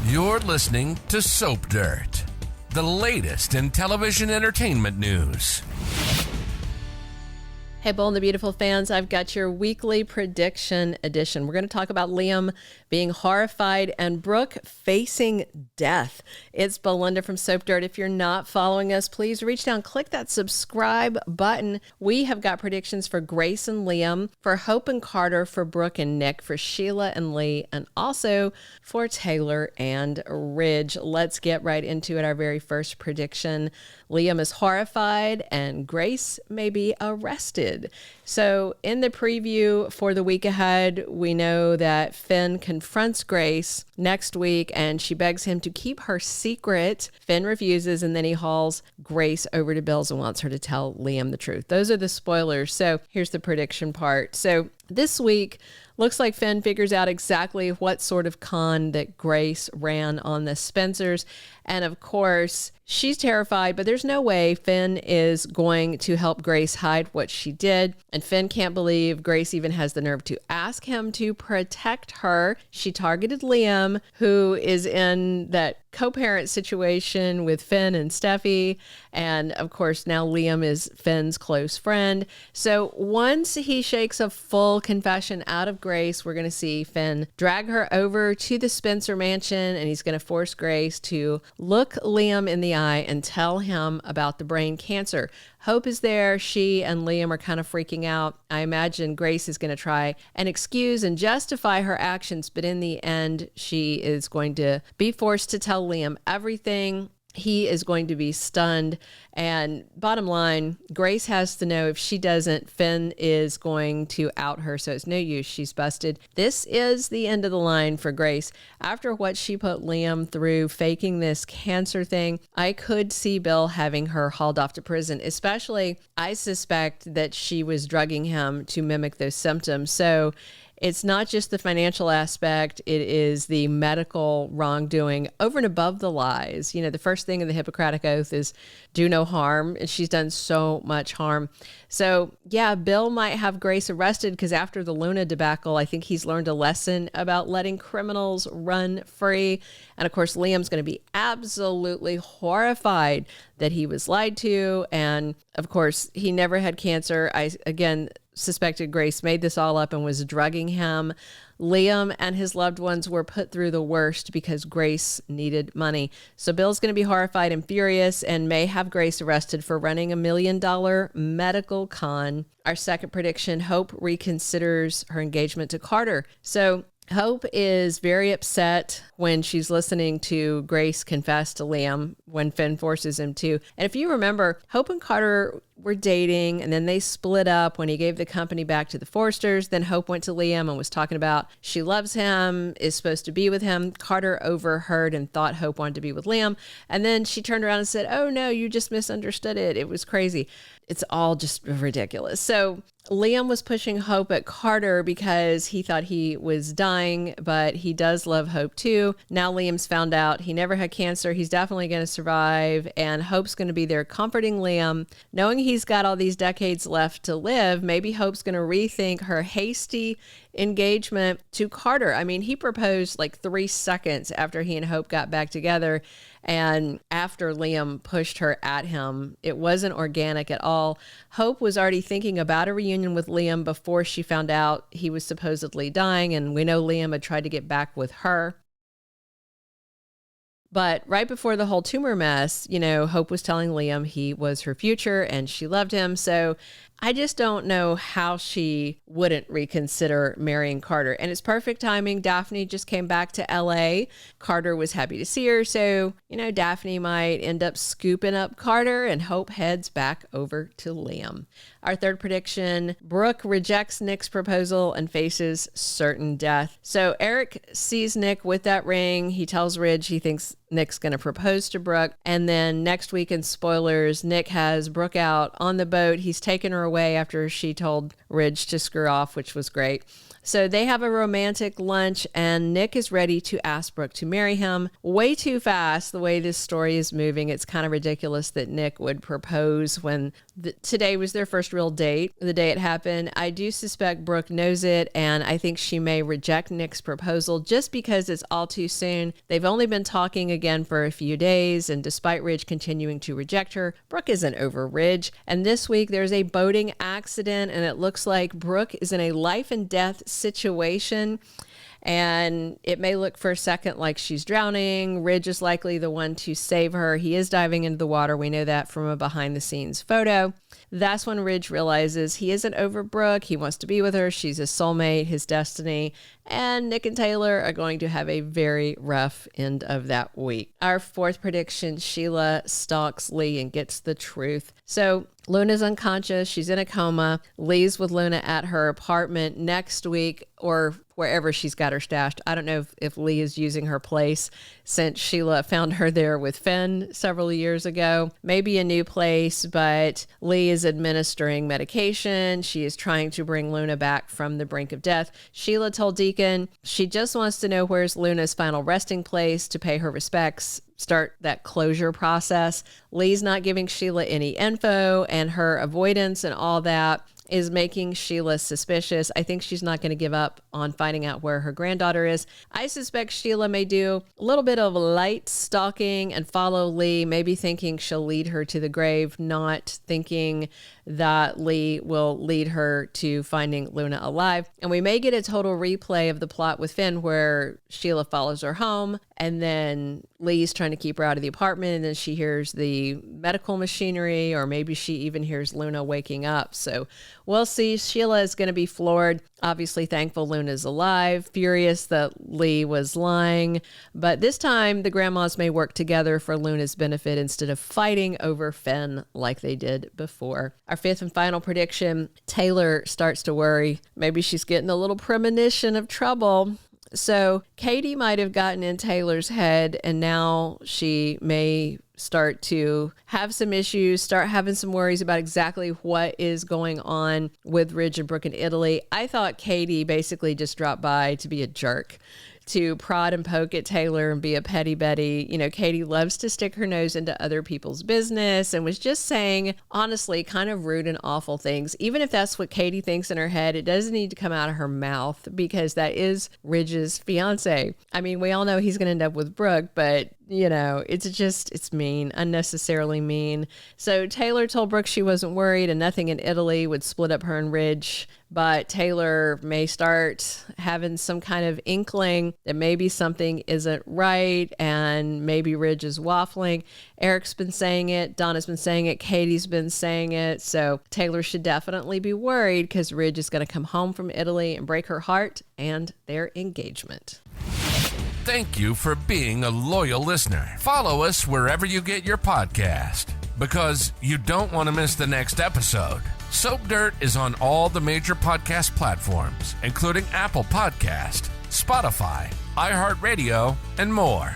You're listening to Soap Dirt, the latest in television entertainment news. Hey, Bold and the Beautiful fans, I've got your weekly prediction edition. We're going to talk about Liam being horrified and Brooke facing death. It's Belinda from Soap Dirt. If you're not following us, please reach down, click that subscribe button. We have got predictions for Grace and Liam, for Hope and Carter, for Brooke and Nick, for Sheila and Lee, and also for Taylor and Ridge. Let's get right into it. Our very first prediction: Liam is horrified and Grace may be arrested. So in the preview for the week ahead, we know that Finn confronts Grace next week and she begs him to keep her secret. Finn refuses, and then he hauls Grace over to Bill's and wants her to tell Liam the truth. Those are the spoilers. So here's the prediction part. So this week, looks like Finn figures out exactly what sort of con that Grace ran on the Spencers. And of course, she's terrified, but there's no way Finn is going to help Grace hide what she did. And Finn can't believe Grace even has the nerve to ask him to protect her. She targeted Liam, who is in that co-parent situation with Finn and Steffi. And of course, now Liam is Finn's close friend. So once he shakes a full confession out of Grace, we're going to see Finn drag her over to the Spencer mansion, and he's going to force Grace to look Liam in the eye and tell him about the brain cancer. Hope is there. She and Liam are kind of freaking out. I imagine Grace is going to try and excuse and justify her actions, but in the end, she is going to be forced to tell Liam everything. He is going to be stunned. And bottom line, Grace has to know if she doesn't, Finn is going to out her. So it's no use. She's busted. This is the end of the line for Grace. After what she put Liam through, faking this cancer thing, I could see Bill having her hauled off to prison, especially I suspect that she was drugging him to mimic those symptoms. So it's not just the financial aspect, it is the medical wrongdoing over and above the lies. You know, the first thing in the Hippocratic Oath is do no harm, and she's done so much harm. So yeah, Bill might have Grace arrested because after the Luna debacle, I think he's learned a lesson about letting criminals run free. And of course, Liam's going to be absolutely horrified that he was lied to. And of course, he never had cancer. I, again, suspected Grace made this all up and was drugging him. Liam and his loved ones were put through the worst because Grace needed money. So Bill's going to be horrified and furious and may have Grace arrested for running $1 million medical con. Our second prediction: Hope reconsiders her engagement to Carter. So Hope is very upset when she's listening to Grace confess to Liam when Finn forces him to. And if you remember, Hope and Carter were dating, and then they split up when he gave the company back to the Forresters. Then Hope went to Liam and was talking about she loves him, is supposed to be with him. Carter overheard and thought Hope wanted to be with Liam. And then she turned around and said, "Oh no, you just misunderstood it. It was crazy." It's all just ridiculous. So Liam was pushing Hope at Carter because he thought he was dying, but he does love Hope too. Now Liam's found out he never had cancer. He's definitely going to survive, and Hope's going to be there comforting Liam. Knowing he's got all these decades left to live, maybe Hope's going to rethink her hasty engagement to Carter. I mean, he proposed like 3 seconds after he and Hope got back together, and after Liam pushed her at him. It wasn't organic at all. Hope was already thinking about a reunion with Liam before she found out he was supposedly dying, and we know Liam had tried to get back with her. But right before the whole tumor mess, you know, Hope was telling Liam he was her future and she loved him. So I just don't know how she wouldn't reconsider marrying Carter. And it's perfect timing. Daphne just came back to LA. Carter was happy to see her. So, you know, Daphne might end up scooping up Carter, and Hope heads back over to Liam. Our third prediction: Brooke rejects Nick's proposal and faces certain death. So Eric sees Nick with that ring. He tells Ridge he thinks Nick's going to propose to Brooke. And then next week, in spoilers, Nick has Brooke out on the boat. He's taken her away after she told Ridge to screw off, which was great. So they have a romantic lunch, and Nick is ready to ask Brooke to marry him. Way too fast, the way this story is moving. It's kind of ridiculous that Nick would propose when today was their first real date, the day it happened. I do suspect Brooke knows it, and I think she may reject Nick's proposal just because it's all too soon. They've only been talking again for a few days, and despite Ridge continuing to reject her, Brooke isn't over Ridge. And this week there's a boating accident, and it looks like Brooke is in a life and death situation. And it may look for a second like she's drowning. Ridge is likely the one to save her. He is diving into the water. We know that from a behind the scenes photo. That's when Ridge realizes he isn't over Brooke. He wants to be with her. She's his soulmate, his destiny. And Nick and Taylor are going to have a very rough end of that week. Our fourth prediction, Sheila stalks Lee and gets the truth. So Luna's unconscious. She's in a coma. Lee's with Luna at her apartment next week, or wherever she's got her stashed. I don't know if Lee is using her place since Sheila found her there with Finn several years ago. Maybe a new place, but Lee is administering medication. She is trying to bring Luna back from the brink of death. Sheila told Deacon she just wants to know where's Luna's final resting place to pay her respects, start that closure process. Lee's not giving Sheila any info, and her avoidance and all that is making Sheila suspicious. I think she's not going to give up on finding out where her granddaughter is. I suspect Sheila may do a little bit of light stalking and follow Lee, maybe thinking she'll lead her to the grave, not thinking that Lee will lead her to finding Luna alive. And we may get a total replay of the plot with Finn where Sheila follows her home, and then Lee's trying to keep her out of the apartment, and then she hears the medical machinery, or maybe she even hears Luna waking up. So we'll see. Sheila is going to be floored. Obviously thankful Luna's alive, furious that Lee was lying. But this time the grandmas may work together for Luna's benefit instead of fighting over Finn like they did before. Our fifth and final prediction, Taylor starts to worry. Maybe she's getting a little premonition of trouble. So Katie might have gotten in Taylor's head, and now she may start to have some issues, start having some worries about exactly what is going on with Ridge and Brooke in Italy. I thought Katie basically just dropped by to be a jerk, to prod and poke at Taylor and be a petty Betty. You know, Katie loves to stick her nose into other people's business and was just saying, honestly, kind of rude and awful things. Even if that's what Katie thinks in her head, it doesn't need to come out of her mouth, because that is Ridge's fiance. I mean, we all know he's going to end up with Brooke, but you know, it's mean, unnecessarily mean. So Taylor told Brooke she wasn't worried and nothing in Italy would split up her and Ridge, but Taylor may start having some kind of inkling that maybe something isn't right, and maybe Ridge is waffling. Eric's been saying it, Donna's been saying it, Katie's been saying it. So Taylor should definitely be worried, because Ridge is going to come home from Italy and break her heart and their engagement. Thank you for being a loyal listener. Follow us wherever you get your podcast, because you don't want to miss the next episode. Soap Dirt is on all the major podcast platforms, including Apple Podcast, Spotify, iHeartRadio, and more.